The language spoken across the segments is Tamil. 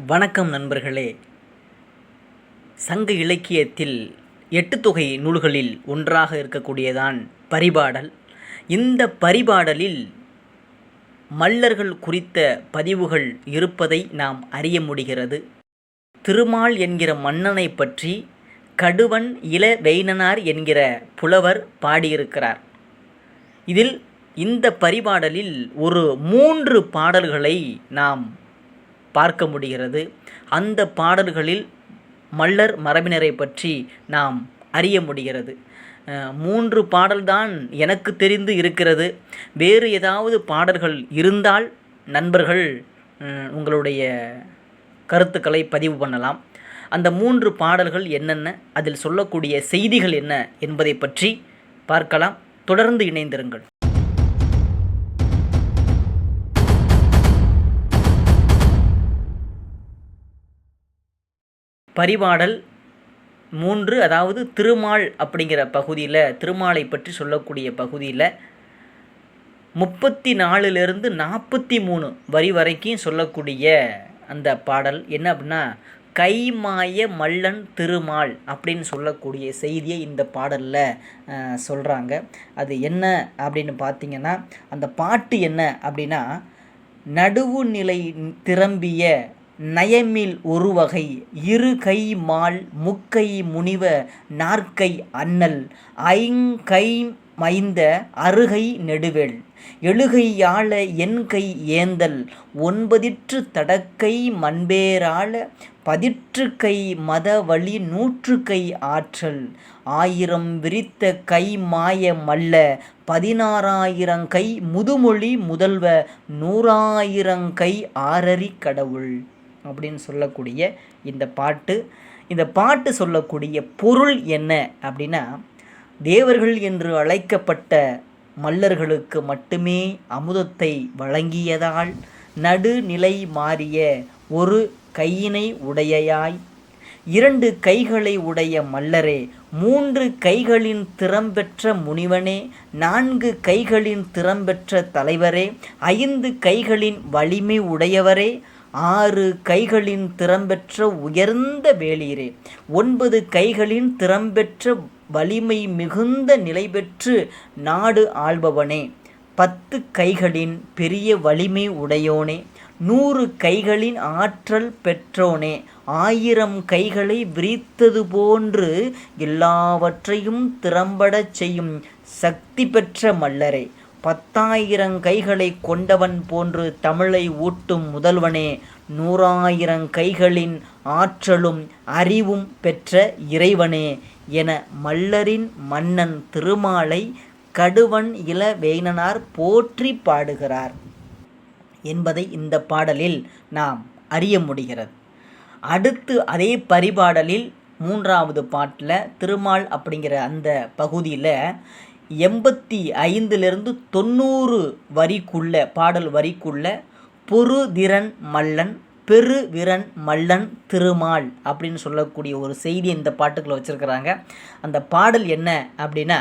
வணக்கம் நண்பர்களே. சங்க இலக்கியத்தில் 8 தொகை நூல்களில் ஒன்றாக இருக்கக்கூடியதான் பரிபாடல். இந்த பரிபாடலில் மல்லர்கள் குறித்த பதிவுகள் இருப்பதை நாம் அறிய முடிகிறது. திருமால் என்கிற மன்னனை பற்றி கடுவன் இளவேணனார் என்கிற புலவர் பாடியிருக்கிறார். இதில் இந்த பரிபாடலில் ஒரு 3 பாடல்களை நாம் பார்க்க முடிகிறது. அந்த பாடல்களில் மல்லர் மரபினரை பற்றி நாம் அறிய முடிகிறது. 3 பாடல்தான் எனக்கு தெரிந்து இருக்கிறது. வேறு ஏதாவது பாடல்கள் இருந்தால் நண்பர்கள் உங்களுடைய கருத்துக்களை பதிவு பண்ணலாம். அந்த 3 பாடல்கள் என்னென்ன, அதில் சொல்லக்கூடிய செய்திகள் என்ன என்பதை பற்றி பார்க்கலாம். தொடர்ந்து இணைந்திருங்கள். பரிபாடல் 3, அதாவது திருமால் அப்படிங்கிற பகுதியில், திருமாலை பற்றி சொல்லக்கூடிய பகுதியில் 34லிருந்து 43 வரி வரைக்கும் சொல்லக்கூடிய அந்த பாடல் என்ன அப்படின்னா, கைமாய மல்லன் திருமால் அப்படின்னு சொல்லக்கூடிய செய்தியை இந்த பாடலில் சொல்கிறாங்க. அது என்ன அப்படின்னு பார்த்தீங்கன்னா, அந்த பாட்டு என்ன அப்படின்னா, நடுவு நிலை திரம்பிய நயமில் ஒரு வகை இருகை மால் முக்கை முனிவ நாற்கை அண்ணல் ஐங்கை மைந்த அருகை நெடுவேள் எழுகை யாழ என்கை ஏந்தல் 9 தடக்கை மண்பேராள 10 கை மத வழி 100 கை ஆற்றல் 1000 விரித்த கை மாய மல்ல 16,000 கை முதுமொழி முதல்வ 100,000 கை ஆரறி கடவுள் அப்படின்னு சொல்லக்கூடிய இந்த பாட்டு சொல்லக்கூடிய பொருள் என்ன அப்படின்னா, தேவர்கள் என்று அழைக்கப்பட்ட மல்லர்களுக்கு மட்டுமே அமுதத்தை வழங்கியதால் நடுநிலை மாறிய ஒரு கையினை உடையாய் 2 கைகளை உடைய மல்லரே, 3 கைகளின் திறம்பெற்ற முனிவனே, 4 கைகளின் திறம்பெற்ற தலைவரே, 5 கைகளின் வலிமை உடையவரே, 6 கைகளின் திறம்பெற்ற உயர்ந்த வேளீரே, 9 கைகளின் திறம்பெற்ற வலிமை மிகுந்த நிலை பெற்று நாடு ஆள்பவனே, 10 கைகளின் பெரிய வலிமை உடையோனே, 100 கைகளின் ஆற்றல் பெற்றோனே, 1000 கைகளை விரித்தது போன்று எல்லாவற்றையும் திறம்படச் செய்யும் சக்தி பெற்ற மல்லரே, 10,000 கைகளை கொண்டவன் போன்று தமிழை ஊட்டும் முதல்வனே, 100,000 கைகளின் ஆற்றலும் அறிவும் பெற்ற இறைவனே என மல்லரின் மன்னன் திருமாலை கடுவன் இளவேணனார் போற்றி பாடுகிறார் என்பதை இந்த பாடலில் நாம் அறிய முடிகிறது. அடுத்து அதே பரிபாடலில் 3வது பாட்டில் திருமால் அப்படிங்கிற அந்த பகுதியில் 85லிருந்து 90 வரிக்குள்ள பாடல் வரிக்குள்ள பொருதிறன் மல்லன் பெருவிரன் மல்லன் திருமால் அப்படின்னு சொல்லக்கூடிய ஒரு செய்தி இந்த பாட்டுக்குள்ள வச்சுருக்கிறாங்க. அந்த பாடல் என்ன அப்படின்னா,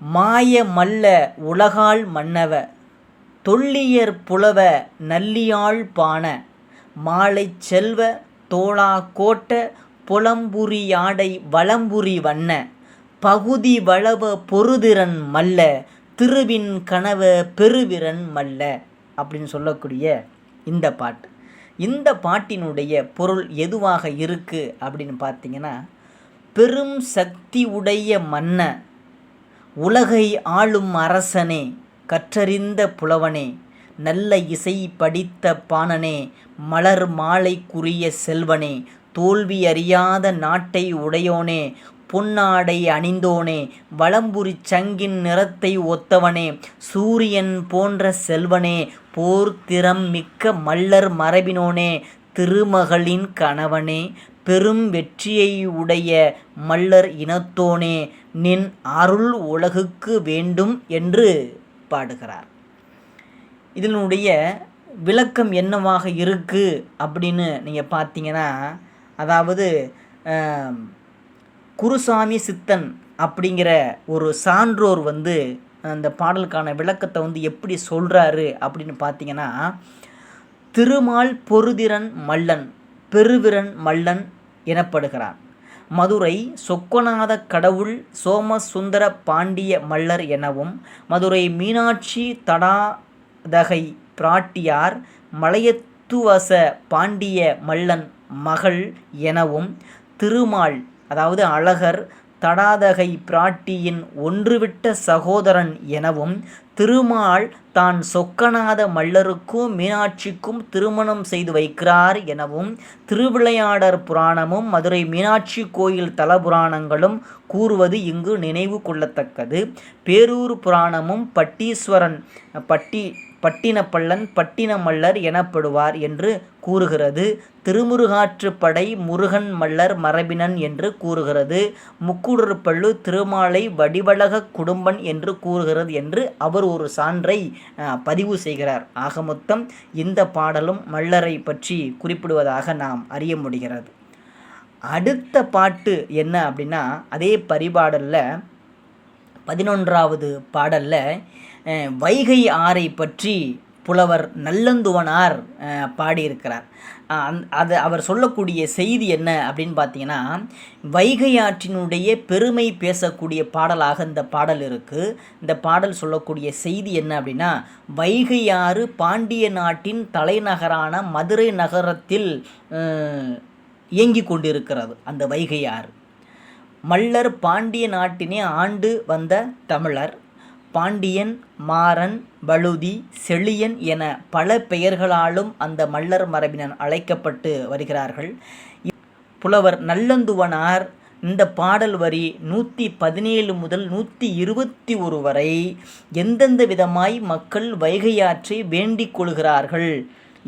மாய மல்ல உலகால் மன்னவ தொல்லியர் புலவ நல்லியாழ் பாண மாலை செல்வ தோளா கோட்ட புலம்புரி யாடை வளம்புரி வண்ண பகுதி வளவ பொருதிறன் மல்ல திருவின் கனவ பெருவிரன் மல்ல அப்படின்னு சொல்லக்கூடிய இந்த பாட்டினுடைய பொருள் எதுவாக இருக்குது அப்படின்னு பார்த்தீங்கன்னா, பெரும் சக்தி உடைய மன்ன, உலகை ஆளும் அரசனே, கற்றறிந்த புலவனே, நல்ல இசை படித்த பாணனே, மலர் மாலைக்குரிய செல்வனே, தோல்வி அறியாத நாட்டை உடையோனே, பொன்னாடை அணிந்தோனே, வலம்புரி சங்கின் நிறத்தை ஒத்தவனே, சூரியன் போன்ற செல்வனே, போர் திறம் மிக்க மல்லர் மரபினோனே, திருமகளின் கணவனே, பெரும் வெற்றியை உடைய மல்லர் இனத்தோனே, நின் அருள் உலகுக்கு வேண்டும் என்று பாடுகிறார். இதனுடைய விளக்கம் என்னவாக இருக்குது அப்படின்னு நீங்கள் பார்த்தீங்கன்னா, அதாவது குருசாமி சித்தன் அப்படிங்கிற ஒரு சான்றோர் அந்த பாடலுக்கான விளக்கத்தை எப்படி சொல்கிறாரு அப்படின்னு பார்த்தீங்கன்னா, திருமால் பொருதிறன் மல்லன் பெருவிரன் மல்லன் எனப்படுகிறார். மதுரை சொக்கநாத கடவுள் சோமசுந்தர பாண்டிய மல்லர் எனவும், மதுரை மீனாட்சி தடாதகை பிராட்டியார் மலையத்துவச பாண்டிய மல்லன் மகள் எனவும், திருமால் அதாவது அழகர் தடாதகை பிராட்டியின் ஒன்றுவிட்ட சகோதரன் எனவும், திருமால் தான் சொக்கநாத மல்லருக்கும் மீனாட்சிக்கும் திருமணம் செய்து வைக்கிறார் எனவும் திருவிளையாடற் புராணமும் மதுரை மீனாட்சி கோயில் தல புராணங்களும் கூறுவது இங்கு நினைவு கொள்ளத்தக்கது. பேரூர் புராணமும் பட்டீஸ்வரன் பட்டினப்பள்ளன் பட்டின மல்லர் எனப்படுவார் என்று கூறுகிறது. திருமுருகாற்றுப்படை முருகன் மல்லர் மரபினன் என்று கூறுகிறது. முக்குடற்பள்ளு திருமாலை வடிவழக குடும்பன் என்று கூறுகிறது என்று அவர் ஒரு சான்றை பதிவு செய்கிறார். ஆக மொத்தம் இந்த பாடலும் மல்லரை பற்றி குறிப்பிடுவதாக நாம் அறிய முடிகிறது. அடுத்த பாட்டு என்ன அப்படின்னா, அதே பரிபாடலில் 11வது பாடலில் வைகை ஆறை பற்றி புலவர் நல்லந்துவனார் பாடியிருக்கிறார். அவர் சொல்லக்கூடிய செய்தி என்ன அப்படின்னு பார்த்தீங்கன்னா, வைகை ஆற்றினுடைய பெருமை பேசக்கூடிய பாடலாக இந்த பாடல் இருக்குது. இந்த பாடல் சொல்லக்கூடிய செய்தி என்ன அப்படின்னா, வைகை ஆறு பாண்டிய நாட்டின் தலைநகரான மதுரை நகரத்தில் இயங்கி கொண்டிருக்கிறது. அந்த வைகை ஆறு மல்லர் பாண்டிய நாட்டினை ஆண்டு வந்த தமிழர். பாண்டியன், மாறன், வழுதி, செழியன் என பல பெயர்களாலும் அந்த மல்லர் மரபினர் அழைக்கப்பட்டு வருகிறார்கள். புலவர் நல்லந்துவனார் இந்த பாடல் வரி 117 முதல் 121 வரை எந்தெந்த விதமாய் மக்கள் வைகையாற்றை வேண்டிக் கொள்கிறார்கள்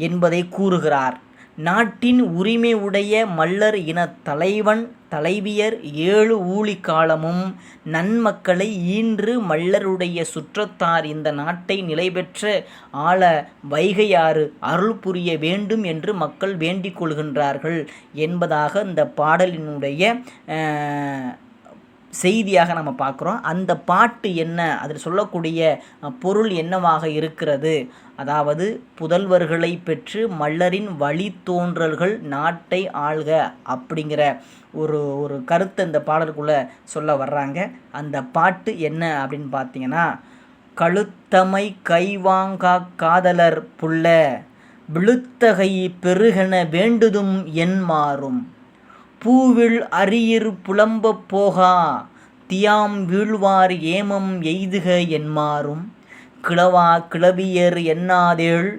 என்பதை கூறுகிறார். நாட்டின் உரிமை உடைய மல்லர் இன தலைவன் தலைவியர் 7 ஊழி காலமும் நன்மக்களை ஈன்று மல்லருடைய சுற்றத்தார் இந்த நாட்டை நிலைபெற்ற ஆள வைகையாறு அருள் புரிய வேண்டும் என்று மக்கள் வேண்டிக் கொள்கின்றார்கள் என்பதாக இந்த பாடலினுடைய செய்தியாக நம்ம பார்க்குறோம். அந்த பாட்டு என்ன, அதில் சொல்லக்கூடிய பொருள் என்னவாக இருக்கிறது, அதாவது புதல்வர்களை பெற்று மல்லரின் வழித்தோன்றல்கள் நாட்டை ஆள்க அப்படிங்கிற ஒரு கருத்தை இந்த பாடலுக்குள்ளே சொல்ல வர்றாங்க. அந்த பாட்டு என்ன அப்படின்னு பார்த்தீங்கன்னா, கழுத்தமை கைவாங்கா காதலர் புல்ல விழுத்தகை பெருகென வேண்டுதும் என் மாறும் பூவில் அரியிர் புலம்ப போகா தியாம் வீழ்வார் ஏமம் எய்துக என்மாறும் கிளவா கிளவியர் எண்ணாதேள்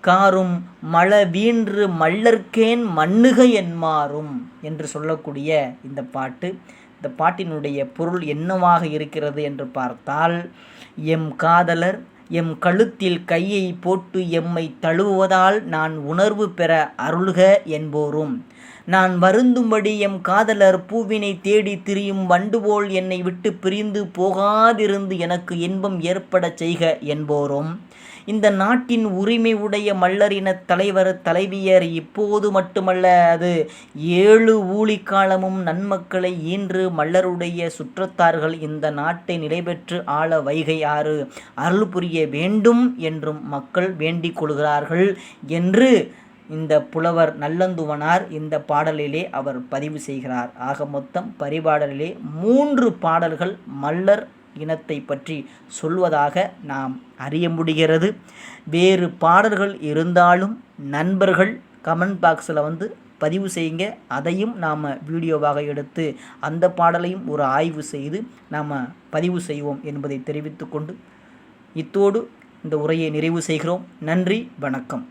காரும் மழ வீன்று மல்லர்க்கேன் மண்ணுக என்மாறும் என்று சொல்லக்கூடிய இந்த பாட்டு. இந்த பாட்டினுடைய பொருள் என்னவாக இருக்கிறது என்று பார்த்தால், எம் காதலர் எம் கழுத்தில் கையை போட்டு எம்மை தழுவுவதால் நான் உணர்வு பெற அருள்க என்போரும், நான் வருந்தும்படி எம் காதலர் பூவினை தேடி திரியும் வண்டுபோல் என்னை விட்டு பிரிந்து போகாதிருந்து எனக்கு இன்பம் ஏற்பட செய்க என்போரும், இந்த நாட்டின் உரிமை உடைய மல்லர் இன தலைவர் தலைவியர் இப்போது மட்டுமல்ல அது 7 ஊழி காலமும் நன்மக்களை ஈன்று மல்லருடைய சுற்றத்தார்கள் இந்த நாட்டை நிலைபெற்று ஆள வைகை ஆறு அருள் புரிய வேண்டும் என்றும் மக்கள் வேண்டிக் கொள்கிறார்கள் என்று இந்த புலவர் நல்லந்துவனார் இந்த பாடலிலே அவர் பதிவு செய்கிறார். ஆக மொத்தம் பரிபாடலிலே 3 பாடல்கள் மல்லர் இனத்தை பற்றி சொல்வதாக நாம் அறிய முடிகிறது. வேறு பாடல்கள் இருந்தாலும் நண்பர்கள் கமெண்ட் பாக்ஸில் பதிவு செய்யுங்க. அதையும் நாம் வீடியோவாக எடுத்து அந்த பாடலையும் ஒரு ஆய்வு செய்து நாம் பதிவு செய்வோம் என்பதை தெரிவித்துக்கொண்டு இத்தோடு இந்த உரையை நிறைவு செய்கிறோம். நன்றி, வணக்கம்.